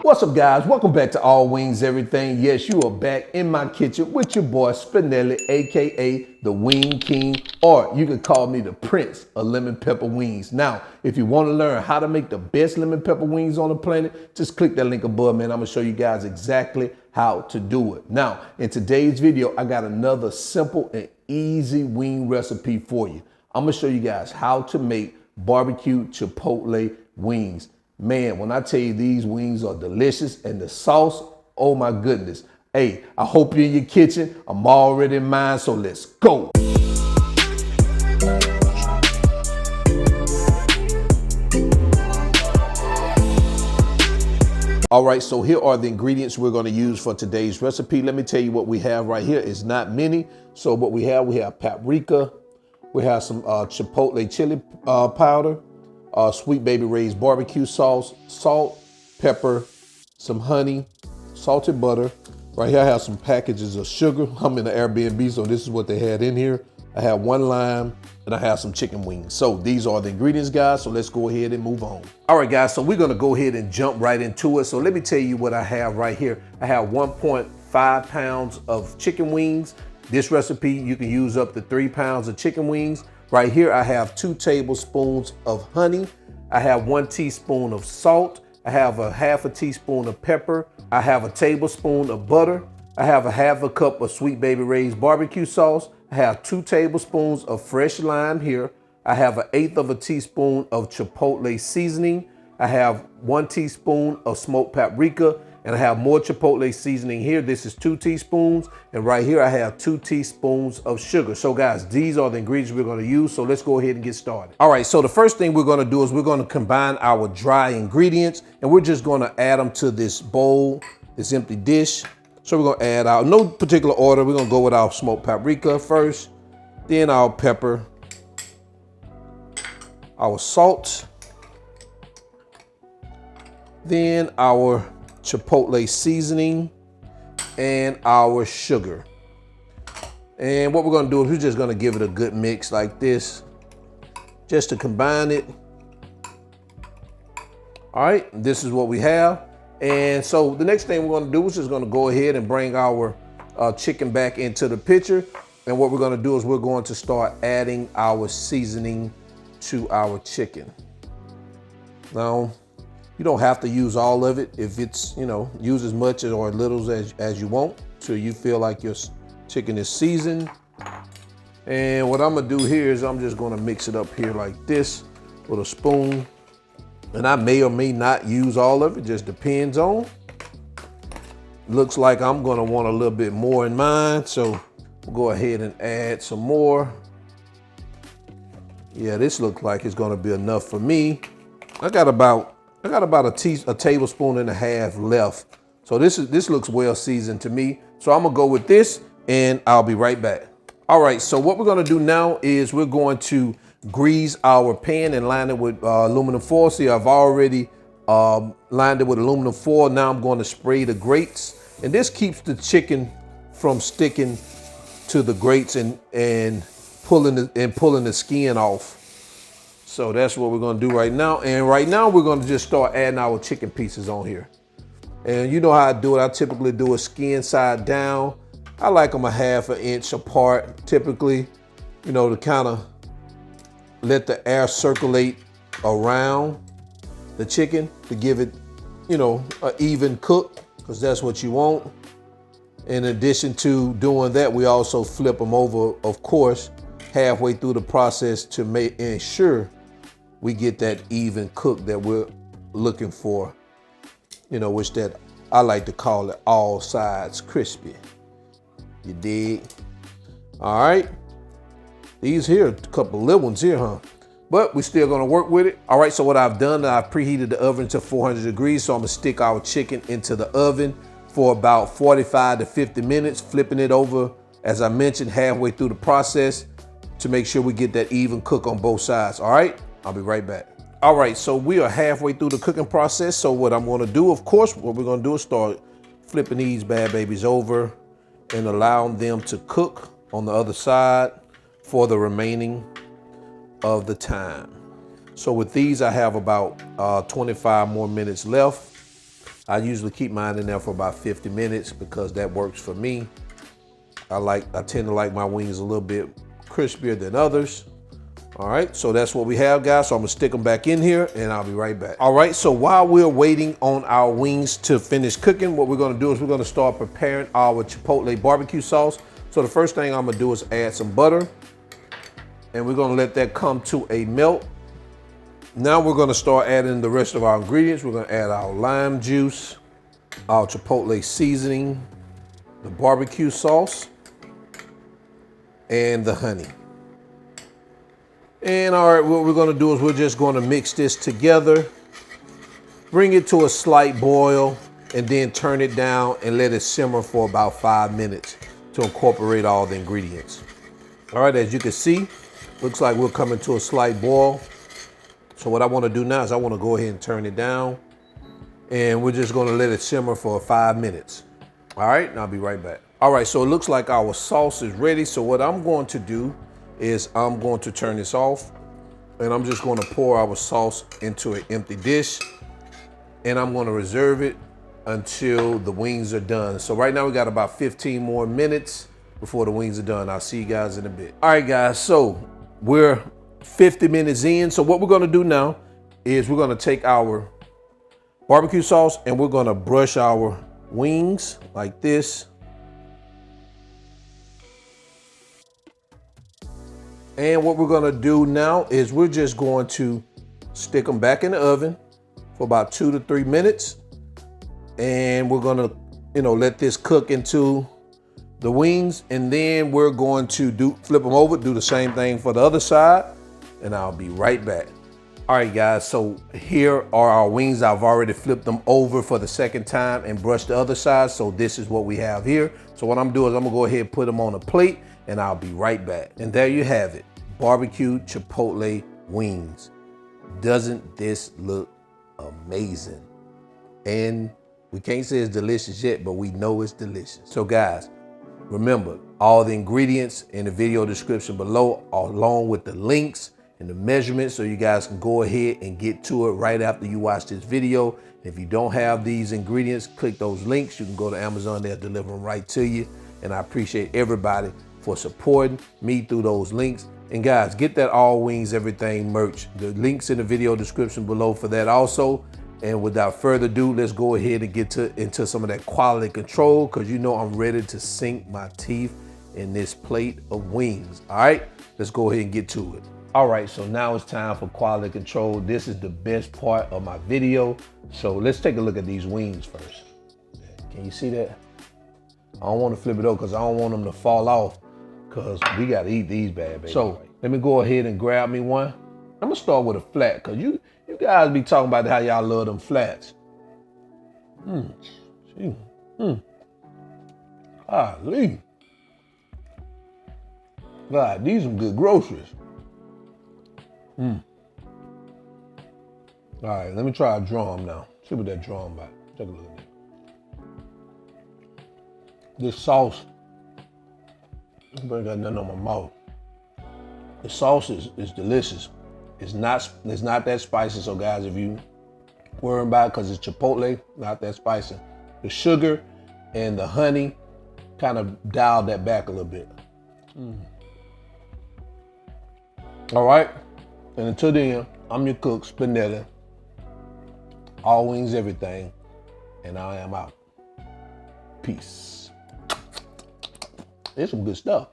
What's up, guys? Welcome back to All Wings Everything. Yes, you are back in my kitchen with your boy Spinelli, aka the Wing King, or you can call me the Prince of Lemon Pepper Wings. Now, if you want to learn how to make the best lemon pepper wings on the planet, just click that link above, man. I'm gonna show you guys exactly how to do it. Now, in today's video, I got another simple and easy wing recipe for you. I'm gonna show you guys how to make barbecue chipotle wings. Man, when I tell you these wings are delicious and the sauce, oh my goodness. Hey, I hope you're in your kitchen. I'm already in mine, so let's go. All right, so here are the ingredients we're gonna use for today's recipe. Let me tell you what we have right here. It's not many. So what we have paprika, we have some chipotle chili powder, sweet baby Ray's barbecue sauce, salt, pepper, some honey, salted butter. Right here I have some packages of sugar. I'm in the Airbnb, so this is what they had in here. I have 1 lime and I have some chicken wings. So these are the ingredients, guys. So let's go ahead and move on. All right, guys, so we're gonna go ahead and jump right into it. So let me tell you what I have right here. I have 1.5 pounds of chicken wings. This recipe, you can use up to 3 pounds of chicken wings. Right here, I have 2 tablespoons of honey. I have 1 teaspoon of salt. I have a half a teaspoon of pepper. I have a tablespoon of butter. I have a half a cup of sweet baby Ray's barbecue sauce. I have 2 tablespoons of fresh lime here. I have 1/8 of a teaspoon of chipotle seasoning. I have 1 teaspoon of smoked paprika, and I have more chipotle seasoning here. This is 2 teaspoons. And right here, I have 2 teaspoons of sugar. So guys, these are the ingredients we're gonna use. So let's go ahead and get started. All right, so the first thing we're gonna do is we're gonna combine our dry ingredients, and we're just gonna add them to this bowl, this empty dish. So we're gonna add our, no particular order, we're gonna go with our smoked paprika first, then our pepper, our salt, then our chipotle seasoning, and our sugar. And what we're gonna do is we're just gonna give it a good mix like this, just to combine it. All right, this is what we have. And so the next thing we're gonna do is just gonna go ahead and bring our chicken back into the picture. And what we're gonna do is we're going to start adding our seasoning to our chicken. Now, you don't have to use all of it. If it's, you know, use as much or as little as you want till you feel like your chicken is seasoned. And what I'm gonna do here is I'm just gonna mix it up here like this with a spoon. And I may or may not use all of it, just depends on. Looks like I'm gonna want a little bit more in mine, so we'll go ahead and add some more. Yeah, this looks like it's gonna be enough for me. I got about a tablespoon and a half left. So this looks well seasoned to me. So I'm gonna go with this and I'll be right back. All right, so what we're gonna do now is we're going to grease our pan and line it with aluminum foil. See, I've already lined it with aluminum foil. Now I'm going to spray the grates. And this keeps the chicken from sticking to the grates and pulling the skin off. So that's what we're gonna do right now. And right now we're gonna just start adding our chicken pieces on here. And you know how I do it. I typically do a skin side down. I like them a half an inch apart, typically, you know, to kind of let the air circulate around the chicken to give it, you know, an even cook, because that's what you want. In addition to doing that, we also flip them over, of course, halfway through the process to ensure we get that even cook that we're looking for, you know, which that I like to call it all sides crispy. You dig? All right. These here, a couple little ones here, huh? But we're still gonna work with it. All right, so what I've done, I've preheated the oven to 400 degrees. So I'm gonna stick our chicken into the oven for about 45 to 50 minutes, flipping it over, as I mentioned, halfway through the process to make sure we get that even cook on both sides. All right, I'll be right back. All right, so we are halfway through the cooking process. So what I'm gonna do, of course, what we're gonna do is start flipping these bad babies over and allowing them to cook on the other side for the remaining of the time. So with these, I have about 25 more minutes left. I usually keep mine in there for about 50 minutes because that works for me. I tend to like my wings a little bit crispier than others. All right, so that's what we have, guys. So I'm gonna stick them back in here and I'll be right back. All right, so while we're waiting on our wings to finish cooking, what we're gonna do is we're gonna start preparing our Chipotle barbecue sauce. So the first thing I'm gonna do is add some butter, and we're gonna let that come to a melt. Now we're gonna start adding the rest of our ingredients. We're gonna add our lime juice, our Chipotle seasoning, the barbecue sauce, and the honey. And all right, what we're gonna do is we're just gonna mix this together, bring it to a slight boil, and then turn it down and let it simmer for about 5 minutes to incorporate all the ingredients. All right, as you can see, looks like we're coming to a slight boil. So what I wanna do now is I wanna go ahead and turn it down, and we're just gonna let it simmer for 5 minutes. All right, and I'll be right back. All right, so it looks like our sauce is ready. So what I'm going to do is I'm going to turn this off, and I'm just gonna pour our sauce into an empty dish, and I'm gonna reserve it until the wings are done. So right now we got about 15 more minutes before the wings are done. I'll see you guys in a bit. All right, guys, so we're 50 minutes in. So what we're gonna do now is we're gonna take our barbecue sauce and we're gonna brush our wings like this. And what we're gonna do now is we're just going to stick them back in the oven for about 2 to 3 minutes. And we're gonna, let this cook into the wings. And then we're going to flip them over, do the same thing for the other side. And I'll be right back. All right, guys, so here are our wings. I've already flipped them over for the second time and brushed the other side. So this is what we have here. So what I'm doing is I'm gonna go ahead and put them on a plate, and I'll be right back. And there you have it, barbecue Chipotle wings. Doesn't this look amazing? And we can't say it's delicious yet, but we know it's delicious. So guys, remember all the ingredients in the video description below, along with the links and the measurements, so you guys can go ahead and get to it right after you watch this video. If you don't have these ingredients, click those links. You can go to Amazon, they'll deliver them right to you. And I appreciate everybody for supporting me through those links. And guys, get that All Wings Everything merch. The link's in the video description below for that also. And without further ado, let's go ahead and get into some of that quality control, because I'm ready to sink my teeth in this plate of wings. All right, let's go ahead and get to it. All right, so now it's time for quality control. This is the best part of my video. So let's take a look at these wings first. Can you see that? I don't want to flip it over because I don't want them to fall off, because we got to eat these bad babies. So let me go ahead and grab me one. I'm gonna start with a flat, because you guys be talking about how y'all love them flats. Golly. God, these some good groceries. All right, let me try a drum now. See what that drum about. Take a look at that. This sauce, I got nothing on my mouth. The sauce is delicious. It's not that spicy, so guys, if you worry about it, because it's Chipotle, not that spicy. The sugar and the honey kind of dialed that back a little bit. All right. And until then, I'm your cook, Spinelli. All Wings Everything. And I am out. Peace. There's some good stuff.